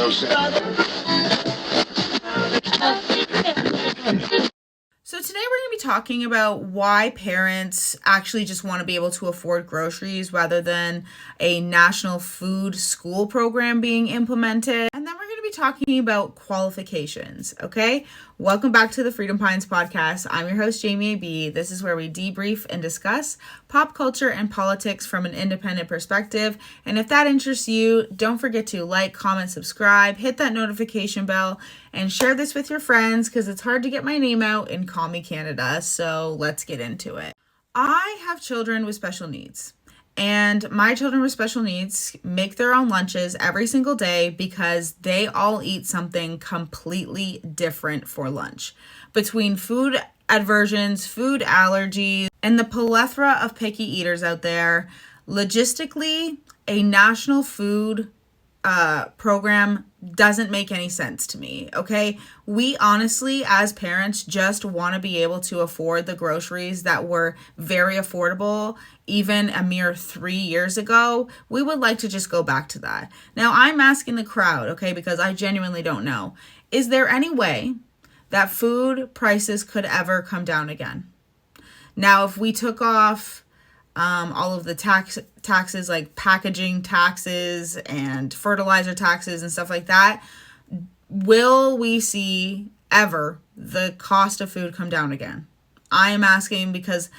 So today we're going to be talking about why parents actually just want to be able to afford groceries rather than a national food school program being implemented. And then we're going to be talking about qualifications, okay? Welcome back to the Freedom Pines podcast. I'm your host, Jamie A.B. This is where we debrief and discuss pop culture and politics from an independent perspective. And if that interests you, don't forget to like, comment, subscribe, hit that notification bell, and share this with your friends because it's hard to get my name out in Call Me Canada. So let's get into it. I have children with special needs. And my children with special needs make their own lunches every single day because they all eat something completely different for lunch. Between food aversions, food allergies, and the plethora of picky eaters out there, logistically, a national food program doesn't make any sense to me, okay? We honestly, as parents, just want to be able to afford the groceries that were very affordable even a mere 3 years ago. We would like to just go back to that. Now, I'm asking the crowd, okay, because I genuinely don't know. Is there any way that food prices could ever come down again? Now, if we took off all of the taxes like packaging taxes and fertilizer taxes and stuff like that, will we see ever the cost of food come down again? I am asking because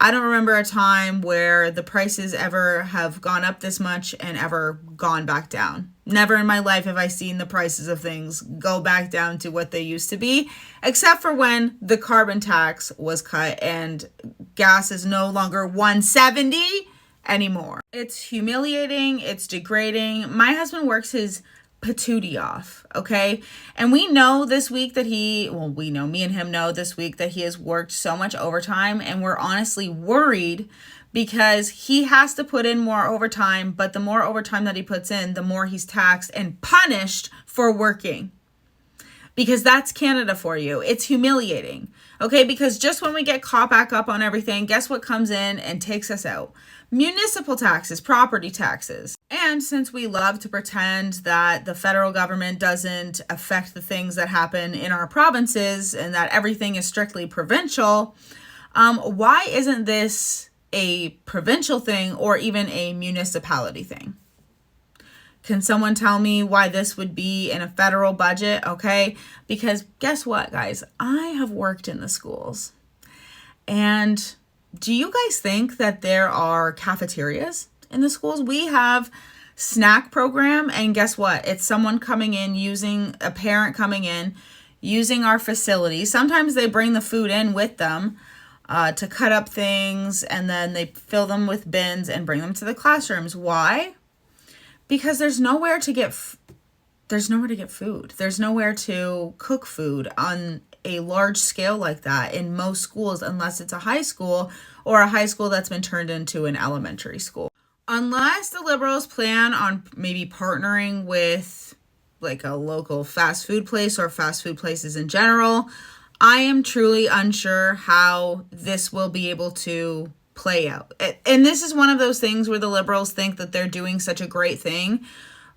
I don't remember a time where the prices ever have gone up this much and ever gone back down. Never in my life have I seen the prices of things go back down to what they used to be, except for when the carbon tax was cut and gas is no longer $1.70 anymore. It's humiliating. It's degrading. My husband works his patootie off, okay? And we know this week that me and him know this week that he has worked so much overtime, and we're honestly worried because he has to put in more overtime, but the more overtime that he puts in, the more he's taxed and punished for working. Because that's Canada for you. It's humiliating, okay? Because just when we get caught back up on everything, guess what comes in and takes us out? Municipal taxes, property taxes. And since we love to pretend that the federal government doesn't affect the things that happen in our provinces and that everything is strictly provincial, why isn't this a provincial thing or even a municipality thing? Can someone tell me why this would be in a federal budget? Okay, because guess what, guys? I have worked in the schools. And do you guys think that there are cafeterias in the schools? We have snack program, and guess what? It's someone coming in a parent coming in, using our facilities. Sometimes they bring the food in with them to cut up things, and then they fill them with bins and bring them to the classrooms. Why? Because there's nowhere to get food. There's nowhere to cook food on a large scale like that in most schools, unless it's a high school or a high school that's been turned into an elementary school. Unless the Liberals plan on maybe partnering with like a local fast food place or fast food places in general, I am truly unsure how this will be able to play out. And this is one of those things where the Liberals think that they're doing such a great thing,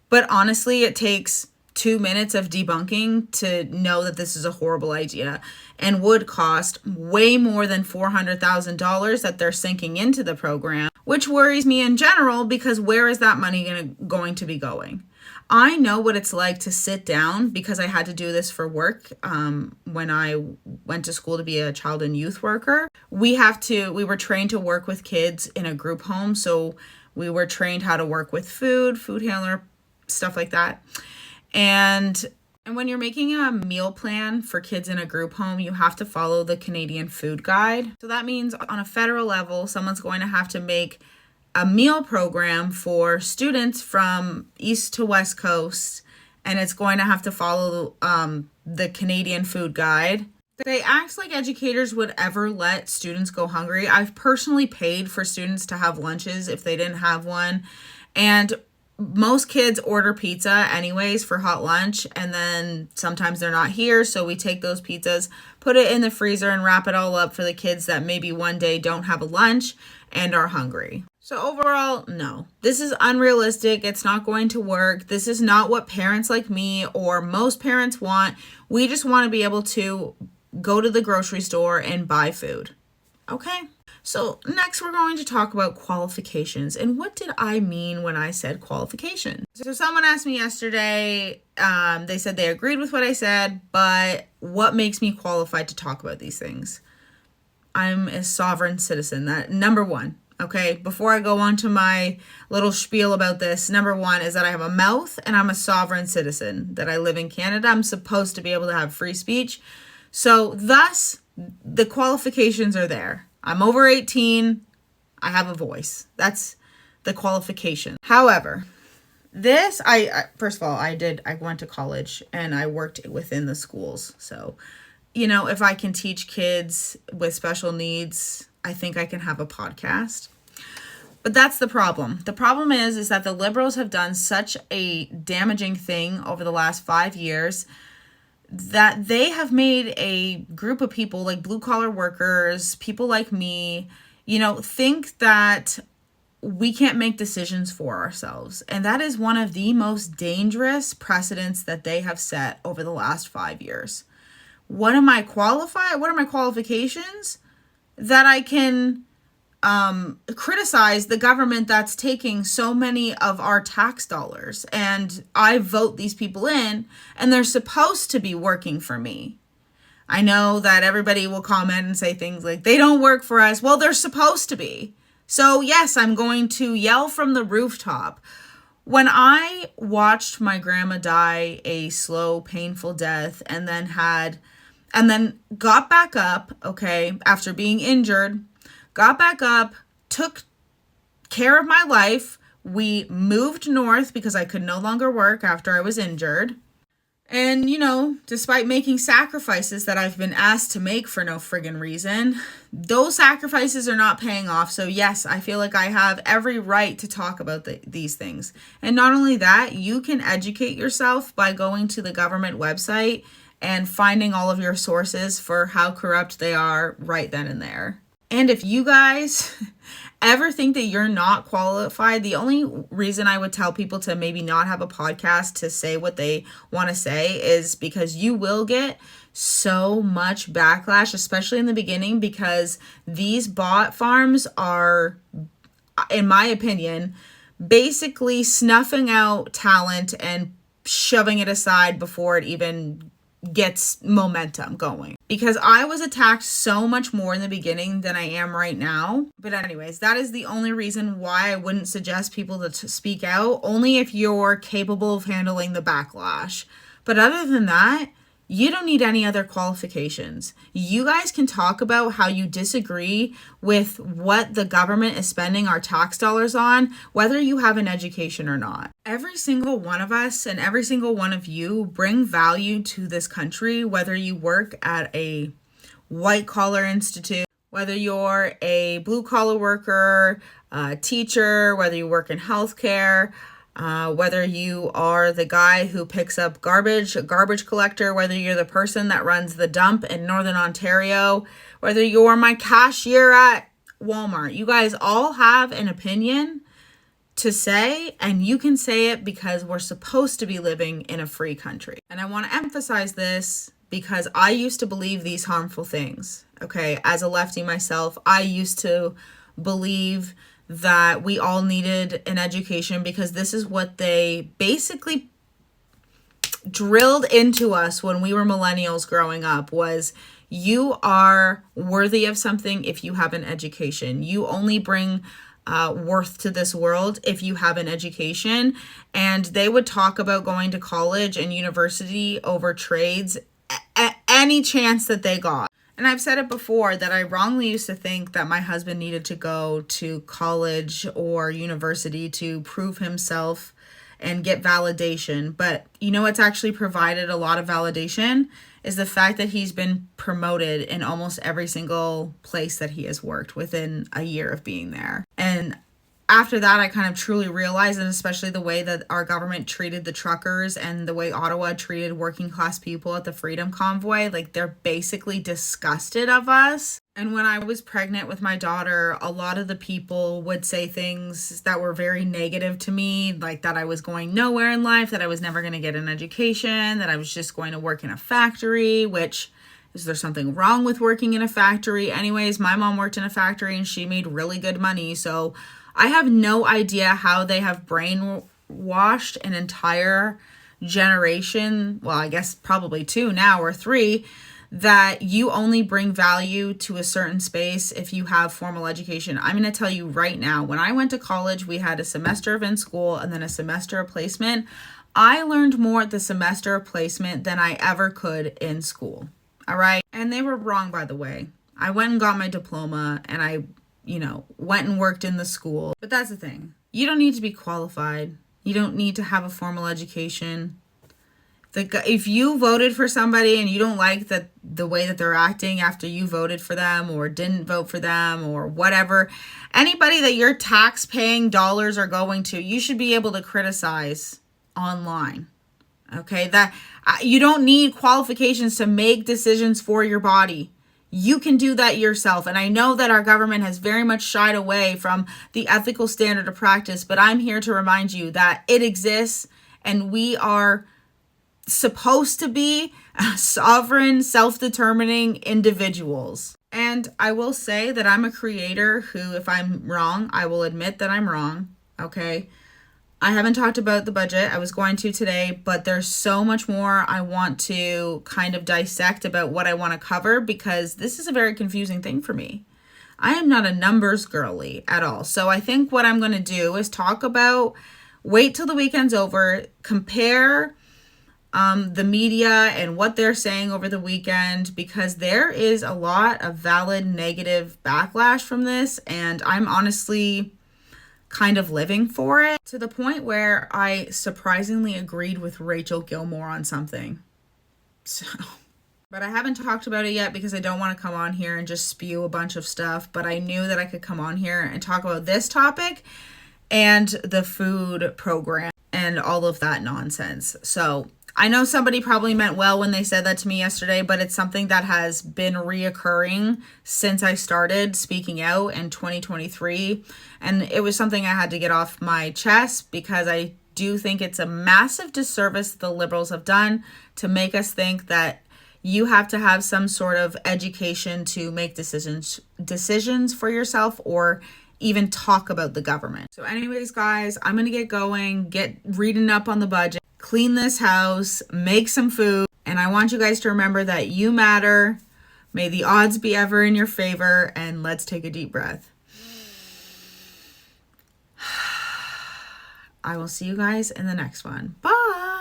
but honestly, it takes 2 minutes of debunking to know that this is a horrible idea and would cost way more than $400,000 that they're sinking into the program, which worries me in general because where is that money going to be going? I know what it's like to sit down because I had to do this for work when I went to school to be a child and youth worker. We were trained to work with kids in a group home. So we were trained how to work with food handler, stuff like that. And when you're making a meal plan for kids in a group home, you have to follow the Canadian Food Guide. So that means on a federal level, someone's going to have to make a meal program for students from East to West Coast, and it's going to have to follow the Canadian Food Guide. They act like educators would ever let students go hungry. I've personally paid for students to have lunches if they didn't have one, and most kids order pizza anyways for hot lunch, and then sometimes they're not here, so we take those pizzas, put it in the freezer, and wrap it all up for the kids that maybe one day don't have a lunch and are hungry. So overall, no. This is unrealistic. It's not going to work. This is not what parents like me or most parents want. We just want to be able to go to the grocery store and buy food. Okay? So next we're going to talk about qualifications. And what did I mean when I said qualifications? So someone asked me yesterday, they said they agreed with what I said, but what makes me qualified to talk about these things? I'm a sovereign citizen. That number one. Okay, before I go on to my little spiel about this, number one is that I have a mouth and I'm a sovereign citizen, that I live in Canada. I'm supposed to be able to have free speech. So thus, the qualifications are there. I'm over 18. I have a voice. That's the qualification. However, I first of all, I went to college and I worked within the schools. So, if I can teach kids with special needs, I think I can have a podcast. But that's the problem. The problem is that the Liberals have done such a damaging thing over the last 5 years that they have made a group of people like blue collar workers, people like me, think that we can't make decisions for ourselves. And that is one of the most dangerous precedents that they have set over the last 5 years. What are my qualifications? That I can criticize the government that's taking so many of our tax dollars, and I vote these people in and they're supposed to be working for me. I know that everybody will comment and say things like they don't work for us. Well, they're supposed to be. So yes, I'm going to yell from the rooftop. When I watched my grandma die a slow, painful death and then got back up, okay, after being injured, got back up, took care of my life. We moved north because I could no longer work after I was injured. And, despite making sacrifices that I've been asked to make for no friggin' reason, those sacrifices are not paying off. So yes, I feel like I have every right to talk about these things. And not only that, you can educate yourself by going to the government website and finding all of your sources for how corrupt they are right then and there. And if you guys ever think that you're not qualified, the only reason I would tell people to maybe not have a podcast to say what they want to say is because you will get so much backlash, especially in the beginning, because these bot farms are, in my opinion, basically snuffing out talent and shoving it aside before it even gets momentum going. Because I was attacked so much more in the beginning than I am right now. But anyways, that is the only reason why I wouldn't suggest people to speak out, only if you're capable of handling the backlash. But other than that, you don't need any other qualifications. You guys can talk about how you disagree with what the government is spending our tax dollars on, whether you have an education or not. Every single one of us and every single one of you bring value to this country, whether you work at a white collar institute, whether you're a blue collar worker, a teacher, whether you work in healthcare, whether you are the guy who picks up garbage, a garbage collector, whether you're the person that runs the dump in Northern Ontario, whether you're my cashier at Walmart. You guys all have an opinion to say, and you can say it because we're supposed to be living in a free country. And I want to emphasize this because I used to believe these harmful things. Okay, as a lefty myself, I used to believe that we all needed an education because this is what they basically drilled into us when we were millennials growing up, was you are worthy of something if you have an education. You only bring worth to this world if you have an education. And they would talk about going to college and university over trades any chance that they got. And I've said it before that I wrongly used to think that my husband needed to go to college or university to prove himself and get validation. But what's actually provided a lot of validation is the fact that he's been promoted in almost every single place that he has worked within a year of being there. And after that, I kind of truly realized, and especially the way that our government treated the truckers and the way Ottawa treated working class people at the Freedom Convoy, like they're basically disgusted of us. And when I was pregnant with my daughter, a lot of the people would say things that were very negative to me, like that I was going nowhere in life, that I was never going to get an education, that I was just going to work in a factory, which is there something wrong with working in a factory? Anyways, my mom worked in a factory and she made really good money. So I have no idea how they have brainwashed an entire generation. Well, I guess probably 2 now or 3, that you only bring value to a certain space if you have formal education. I'm going to tell you right now, when I went to college, we had a semester of in school and then a semester of placement. I learned more at the semester of placement than I ever could in school. All right. And they were wrong, by the way. I went and got my diploma and I went and worked in the school. But that's the thing. You don't need to be qualified. You don't need to have a formal education. If you voted for somebody and you don't like the way that they're acting after you voted for them or didn't vote for them or whatever, anybody that your tax paying dollars are going to, you should be able to criticize online. Okay, that you don't need qualifications to make decisions for your body. You can do that yourself. And I know that our government has very much shied away from the ethical standard of practice, but I'm here to remind you that it exists and we are supposed to be sovereign, self-determining individuals. And I will say that I'm a creator who, if I'm wrong, I will admit that I'm wrong. Okay. I haven't talked about the budget. I was going to today, but there's so much more I want to kind of dissect about what I want to cover because this is a very confusing thing for me. I am not a numbers girly at all. So I think what I'm going to do is wait till the weekend's over, compare the media and what they're saying over the weekend, because there is a lot of valid negative backlash from this. And I'm honestly kind of living for it to the point where I surprisingly agreed with Rachel Gilmore on something. But I haven't talked about it yet because I don't want to come on here and just spew a bunch of stuff. But I knew that I could come on here and talk about this topic and the food program and all of that nonsense. So I know somebody probably meant well when they said that to me yesterday, but it's something that has been reoccurring since I started speaking out in 2023. And it was something I had to get off my chest because I do think it's a massive disservice the Liberals have done to make us think that you have to have some sort of education to make decisions for yourself or even talk about the government. So anyways, guys, I'm going to get going, get reading up on the budget, clean this house, make some food. And I want you guys to remember that you matter. May the odds be ever in your favor. And let's take a deep breath. I will see you guys in the next one. Bye.